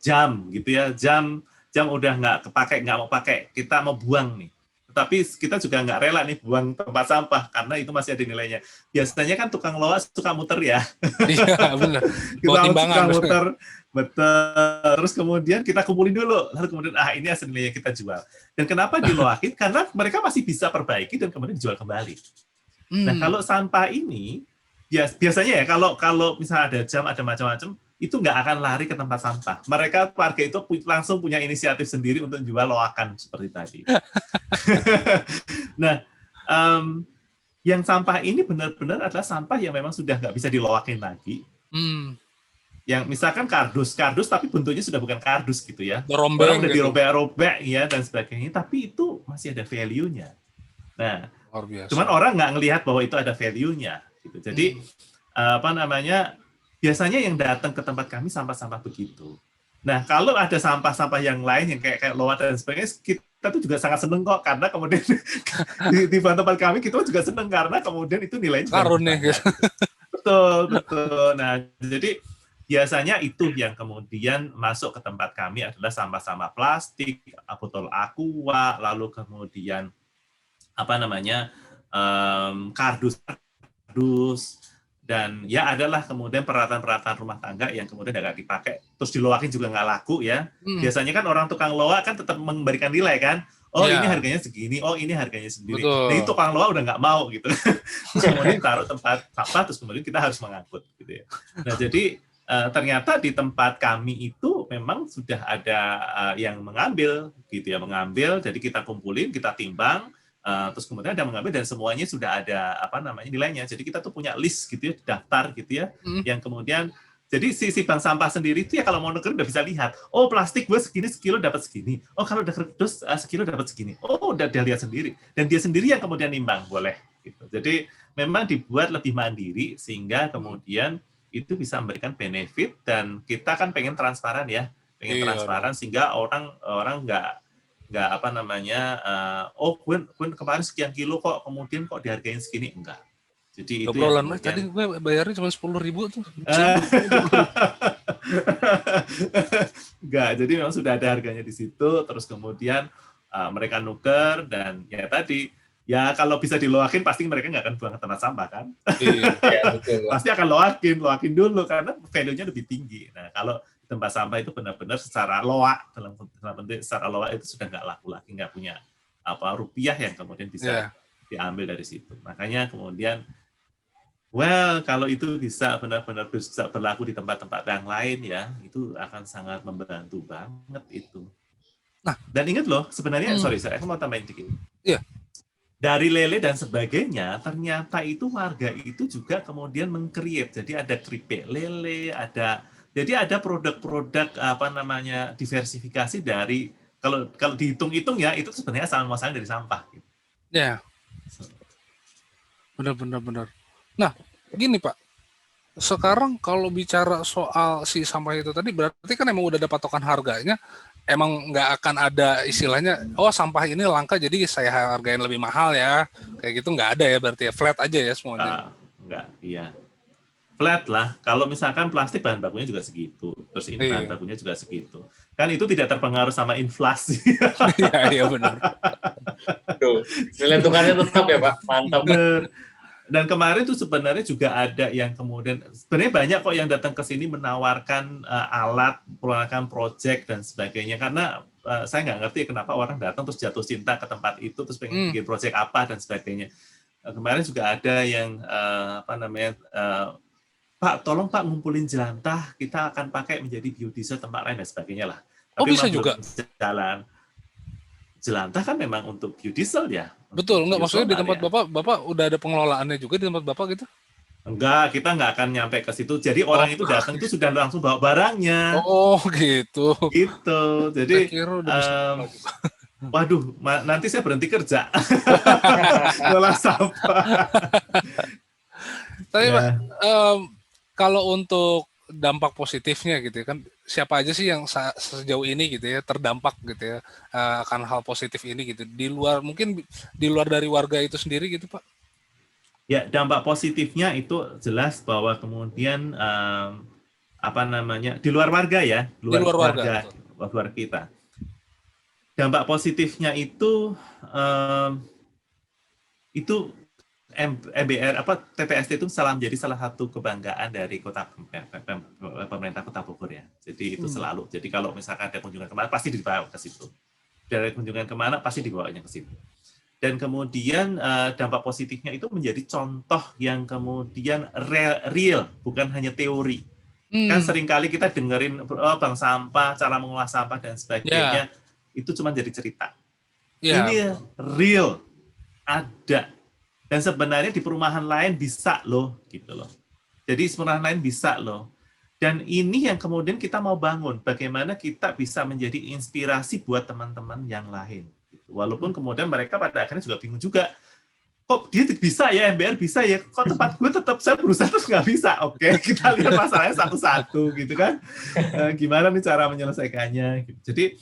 jam gitu ya, jam udah nggak kepake, nggak mau pakai, kita mau buang nih, tapi kita juga nggak rela nih buang tempat sampah karena itu masih ada nilainya. Biasanya kan tukang loak suka muter ya.
Iya benar.
Kita suka muter, betul. Terus kemudian kita kumpulin dulu, lalu kemudian ini hasil nilainya kita jual. Dan kenapa diloakin? Karena mereka masih bisa perbaiki dan kemudian dijual kembali. Nah, kalau sampah ini biasanya ya kalau misalnya ada jam, ada macam-macam, itu nggak akan lari ke tempat sampah. Mereka warga itu langsung punya inisiatif sendiri untuk jual loakan seperti tadi. Nah, yang sampah ini benar-benar adalah sampah yang memang sudah nggak bisa diloakin lagi. Yang misalkan kardus tapi bentuknya sudah bukan kardus gitu ya. Orang udah dirobek-robek ya dan sebagainya, tapi itu masih ada value-nya. Nah, cuman orang nggak ngelihat bahwa itu ada value-nya. Gitu. Jadi biasanya yang datang ke tempat kami sampah-sampah begitu. Nah, kalau ada sampah-sampah yang lain yang kayak loak dan sebagainya, kita tuh juga sangat seneng kok karena kemudian di tempat kami kita juga seneng karena kemudian itu nilainya
karun nih guys.
Betul. Nah, jadi biasanya itu yang kemudian masuk ke tempat kami adalah sampah-sampah plastik, botol aqua, lalu kemudian kardus, dan ya adalah kemudian peralatan-peralatan rumah tangga yang kemudian nggak dipakai, terus diloakin juga nggak laku ya. Biasanya kan orang tukang loak kan tetap memberikan nilai kan. Ini harganya segini, ini harganya sendiri. Nah, itu tukang loak udah nggak mau gitu. Terus kemudian taruh tempat sampah, terus kemudian kita harus mengangkut gitu ya. Nah, jadi ternyata di tempat kami itu memang sudah ada yang mengambil gitu ya, jadi kita kumpulin, kita timbang. Terus kemudian ada mengambil dan semuanya sudah ada nilainya. Jadi kita tuh punya list gitu ya, daftar gitu ya, yang kemudian jadi si bank sampah sendiri itu ya kalau mau nuker udah bisa lihat. Oh, plastik gue segini sekilo dapat segini. Oh, kalau udah kardus sekilo dapat segini. Oh, udah dia lihat sendiri. Dan dia sendiri yang kemudian nimbang, boleh Gitu. Jadi memang dibuat lebih mandiri sehingga kemudian itu bisa memberikan benefit, dan kita kan pengen transparan ya, transparan sehingga orang nggak apa namanya, oh gue kemarin sekian kilo kok kemudian kok dihargain segini, enggak. Jadi itu yang kemudian,
tadi gue bayarnya cuma 10.000 tuh.
Enggak, jadi memang sudah ada harganya di situ, terus kemudian mereka nuker, dan ya tadi, ya kalau bisa diloakin pasti mereka nggak akan buang ke tempat sampah kan.
Iya, betul.
Pasti akan loakin dulu karena value-nya lebih tinggi. Nah kalau tempat sampah itu benar-benar secara loak, dalam bentuk secara loak itu sudah nggak laku lagi, nggak punya rupiah yang kemudian bisa diambil dari situ. Makanya kemudian, kalau itu bisa benar-benar bisa berlaku di tempat-tempat yang lain ya, itu akan sangat membantu banget itu. Nah, dan ingat loh, sebenarnya saya mau tambahin dikit.
Iya.
Dari lele dan sebagainya, ternyata itu warga itu juga kemudian meng-create. Jadi ada keripik lele, jadi ada produk-produk diversifikasi dari, kalau dihitung-hitung ya, itu sebenarnya asal muasalnya dari sampah. Gitu.
Ya. Benar. Nah, gini Pak, sekarang kalau bicara soal si sampah itu tadi, berarti kan emang udah ada patokan harganya, emang nggak akan ada istilahnya, oh sampah ini langka jadi saya hargain lebih mahal ya, kayak gitu nggak ada ya, berarti ya flat aja ya semuanya.
Enggak, iya. Flat lah, kalau misalkan plastik bahan bakunya juga segitu, terus ini bahan bakunya juga segitu. Kan itu tidak terpengaruh sama inflasi.
Iya benar.
Tuh, nilai tukarnya tetap ya Pak, mantap.
Dan kemarin tuh sebenarnya juga ada yang kemudian, sebenarnya banyak kok yang datang ke sini menawarkan alat, menawarkan project dan sebagainya, karena saya nggak ngerti kenapa orang datang terus jatuh cinta ke tempat itu, terus pengen bikin project apa dan sebagainya. Kemarin juga ada yang Pak, tolong Pak ngumpulin jelantah, kita akan pakai menjadi biodiesel tempat lain dan sebagainya lah.
Tapi bisa juga
jalan. Jelantah kan memang untuk biodiesel ya.
Betul, enggak maksudnya di tempat Bapak udah ada pengelolaannya juga di tempat Bapak gitu?
Enggak, kita nggak akan nyampe ke situ. Jadi orang itu datang itu sudah langsung bawa barangnya.
Oh gitu.
Gitu. Jadi, waduh, nanti saya berhenti kerja. Ngolah sampah.
Tapi Pak, kalau untuk dampak positifnya gitu ya, kan siapa aja sih yang sejauh ini gitu ya terdampak gitu ya akan hal positif ini gitu, mungkin di luar dari warga itu sendiri gitu Pak?
Ya, dampak positifnya itu jelas bahwa kemudian di luar warga ya, luar kita. Dampak positifnya itu MBR TPST itu menjadi salah satu kebanggaan dari pemerintah Kota Bogor ya. Jadi itu selalu. Jadi kalau misalkan ada kunjungan kemana pasti dibawa ke situ. Dari kunjungan kemana pasti dibawanya ke situ. Dan kemudian dampak positifnya itu menjadi contoh yang kemudian real, bukan hanya teori. Kan seringkali kita dengerin bank sampah, cara mengolah sampah dan sebagainya, itu cuma jadi cerita. Ini real, ada. Dan sebenarnya di perumahan lain bisa loh, gitu loh. Jadi perumahan lain bisa loh. Dan ini yang kemudian kita mau bangun, bagaimana kita bisa menjadi inspirasi buat teman-teman yang lain. Walaupun kemudian mereka pada akhirnya juga bingung juga, kok dia bisa ya, MBR bisa ya, kok tempat gue tetap saya berusaha terus nggak bisa. Oke, kita lihat masalahnya satu-satu, gitu kan. Gimana nih cara menyelesaikannya. Jadi,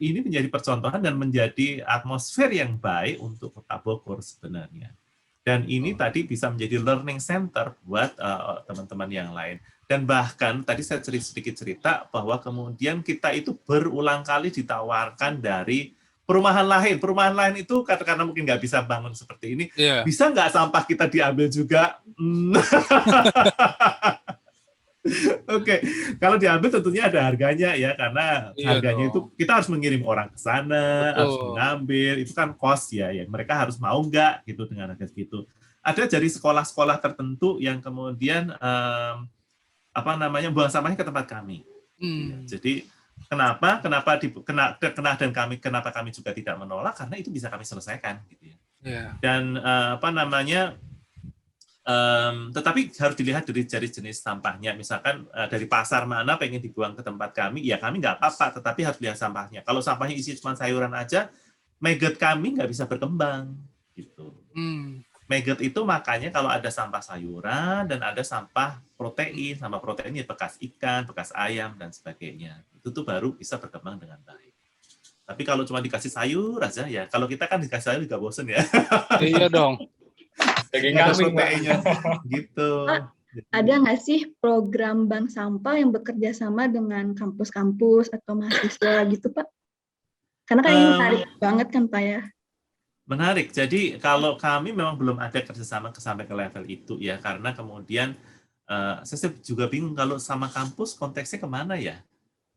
ini menjadi percontohan dan menjadi atmosfer yang baik untuk Kota Bogor sebenarnya. Dan ini tadi bisa menjadi learning center buat teman-teman yang lain. Dan bahkan tadi saya sedikit cerita bahwa kemudian kita itu berulang kali ditawarkan dari perumahan lain. Perumahan lain itu karena mungkin nggak bisa bangun seperti ini, bisa nggak sampah kita diambil juga? Oke, kalau diambil tentunya ada harganya ya, karena harganya itu kita harus mengirim orang ke sana, harus mengambil, itu kan cost ya, mereka harus mau nggak gitu dengan harga segitu. Ada dari sekolah-sekolah tertentu yang kemudian buang sampahnya ke tempat kami. Jadi kenapa kami juga tidak menolak, karena itu bisa kami selesaikan gitu ya. Dan tetapi harus dilihat dari jenis sampahnya. Misalkan dari pasar mana pengen dibuang ke tempat kami, ya kami nggak apa-apa, tetapi harus lihat sampahnya. Kalau sampahnya isi cuma sayuran aja, maggot kami nggak bisa berkembang gitu. Maggot itu makanya kalau ada sampah sayuran dan ada sampah protein ya bekas ikan, bekas ayam dan sebagainya. Itu tuh baru bisa berkembang dengan baik. Tapi kalau cuma dikasih sayur aja ya, kalau kita kan dikasih sayur juga bosen ya.
Iya dong.
Daging kambing
proteinnya gitu.
Ada nggak sih program bank sampah yang bekerja sama dengan kampus-kampus atau mahasiswa gitu, Pak? Karena kan ini menarik banget kan, Pak ya?
Menarik. Jadi kalau kami memang belum ada kerjasama sampai ke level itu ya, karena kemudian saya juga bingung kalau sama kampus konteksnya kemana ya.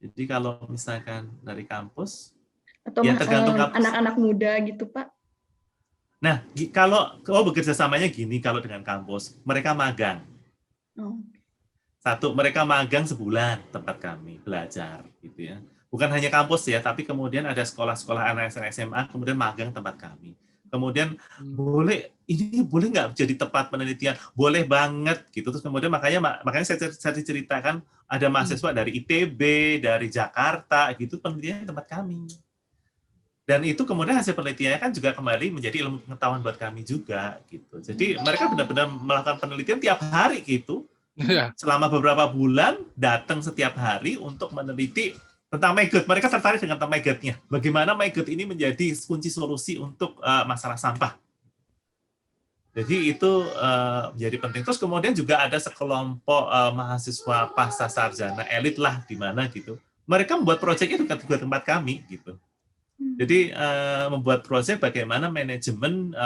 Jadi kalau misalkan dari kampus,
atau
ya tergantung
anak-anak muda gitu, Pak.
Nah, kalau bekerja samanya gini, kalau dengan kampus, mereka magang. Satu, mereka magang sebulan tempat kami belajar, gitu ya. Bukan hanya kampus ya, tapi kemudian ada sekolah-sekolah anak SMA, kemudian magang tempat kami. Kemudian ini boleh nggak jadi tempat penelitian? Boleh banget gitu. Terus kemudian makanya saya ceritakan ada mahasiswa dari ITB, dari Jakarta gitu, penelitian tempat kami. Dan itu kemudian hasil penelitiannya kan juga kembali menjadi ilmu pengetahuan buat kami juga gitu. Jadi mereka benar-benar melakukan penelitian tiap hari gitu. Selama beberapa bulan datang setiap hari untuk meneliti tentang maggot. Mereka tertarik dengan tentang maggotnya. Bagaimana maggot ini menjadi kunci solusi untuk masalah sampah. Jadi itu menjadi penting. Terus kemudian juga ada sekelompok mahasiswa pasca sarjana elit lah di mana gitu. Mereka membuat proyek itu ke tempat kami gitu. Jadi membuat proyek bagaimana manajemen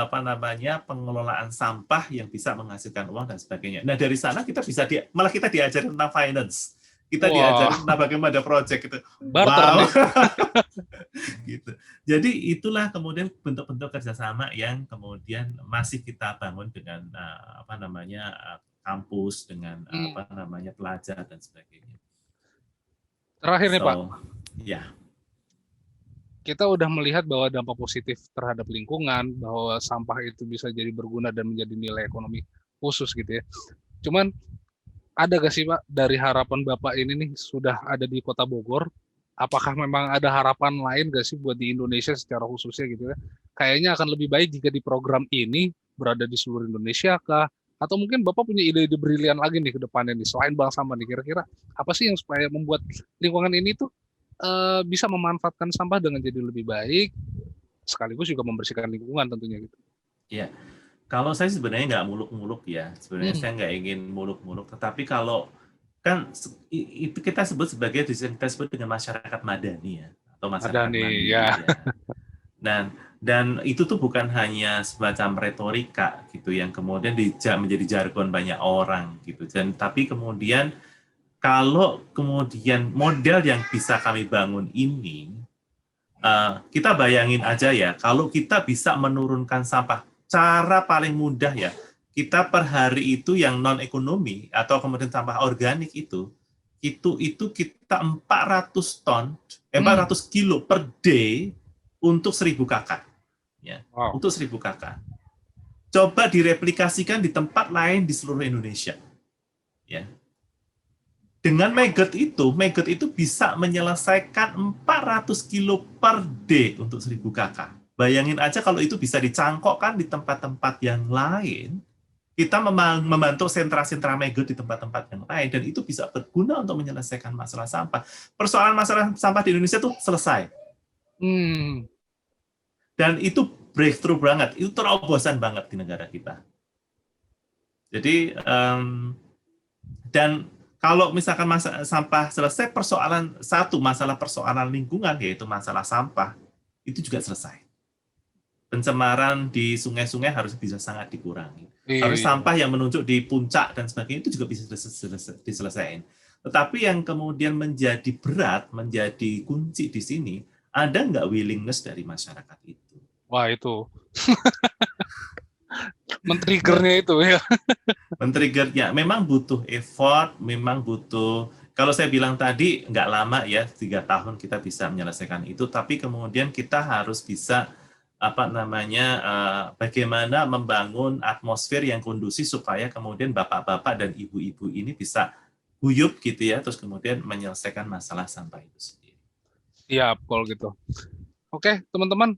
pengelolaan sampah yang bisa menghasilkan uang dan sebagainya. Nah dari sana kita bisa malah kita diajarin tentang finance. Kita diajarin tentang bagaimana ada proyek gitu. Wow. Gitu. Jadi itulah kemudian bentuk-bentuk kerjasama yang kemudian masih kita bangun dengan kampus, dengan pelajar dan sebagainya.
Terakhir nih Pak.
Ya.
Kita udah melihat bahwa dampak positif terhadap lingkungan, bahwa sampah itu bisa jadi berguna dan menjadi nilai ekonomi khusus gitu ya. Cuman ada gak sih Pak dari harapan Bapak ini nih sudah ada di Kota Bogor, apakah memang ada harapan lain gak sih buat di Indonesia secara khususnya gitu ya? Kayaknya akan lebih baik jika di program ini berada di seluruh Indonesia kah? Atau mungkin Bapak punya ide-ide brilian lagi nih ke depannya nih, selain bank sampah nih, kira-kira apa sih yang supaya membuat lingkungan ini tuh bisa memanfaatkan sampah dengan jadi lebih baik, sekaligus juga membersihkan lingkungan tentunya gitu.
Iya. Kalau saya sebenarnya nggak muluk-muluk ya, sebenarnya saya nggak ingin muluk-muluk, tetapi kalau kan itu kita sebut sebagai kita sebut dengan masyarakat madani ya, atau masyarakat mandiri ya. Dan itu tuh bukan hanya semacam retorika gitu yang kemudian menjadi jargon banyak orang gitu, tapi kemudian kalau kemudian model yang bisa kami bangun ini, kita bayangin aja ya, kalau kita bisa menurunkan sampah. Cara paling mudah ya, kita per hari itu yang non-ekonomi atau kemudian sampah organik itu kita 400 kilo per day untuk 1.000 kakak. Ya, untuk 1.000 kakak. Coba direplikasikan di tempat lain di seluruh Indonesia. Ya. Dengan maggot itu bisa menyelesaikan 400 kilo per day untuk 1.000 kakak. Bayangin aja kalau itu bisa dicangkokkan di tempat-tempat yang lain, kita membantu sentra-sentra maggot di tempat-tempat yang lain, dan itu bisa berguna untuk menyelesaikan masalah sampah. Persoalan masalah sampah di Indonesia itu selesai. Dan itu breakthrough banget, itu terobosan banget di negara kita. Jadi, dan kalau misalkan sampah selesai, masalah persoalan lingkungan, yaitu masalah sampah, itu juga selesai. Pencemaran di sungai-sungai harus bisa sangat dikurangi. Harus sampah yang menunjuk di puncak dan sebagainya itu juga bisa diselesaikan. Tetapi yang kemudian menjadi berat, menjadi kunci di sini, ada nggak willingness dari masyarakat itu?
Wah itu. Men-triggernya itu ya.
Men-triggernya memang butuh effort, memang butuh. Kalau saya bilang tadi nggak lama ya, 3 tahun kita bisa menyelesaikan itu. Tapi kemudian kita harus bisa bagaimana membangun atmosfer yang kondusif supaya kemudian bapak-bapak dan ibu-ibu ini bisa guyup gitu ya, terus kemudian menyelesaikan masalah sampah itu sendiri.
Iya, kalau gitu. Oke, teman-teman,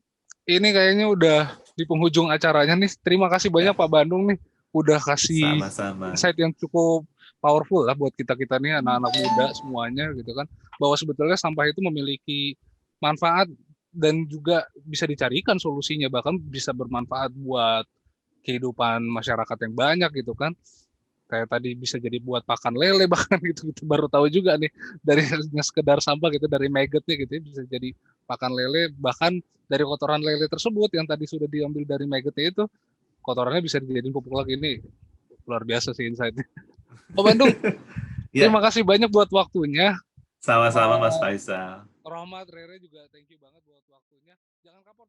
ini kayaknya udah di penghujung acaranya nih. Terima kasih banyak Pak Bandung nih udah kasih
Sama-sama.
insight yang cukup powerful lah buat kita-kita nih anak-anak muda semuanya gitu kan. Bahwa sebetulnya sampah itu memiliki manfaat dan juga bisa dicarikan solusinya, bahkan bisa bermanfaat buat kehidupan masyarakat yang banyak gitu kan. Kayak tadi bisa jadi buat pakan lele bahkan gitu, kita baru tahu juga nih dari sekedar sampah gitu, dari maggotnya gitu bisa jadi pakan lele, bahkan dari kotoran lele tersebut yang tadi sudah diambil dari maggotnya itu kotorannya bisa dijadiin pupuk lagi. Ini luar biasa sih insight-nya. Pak Bandung, terima kasih banyak buat waktunya.
Sama-sama Mas Faisal.
Rahmat, Rere juga thank you banget buat waktunya. Jangan kapok.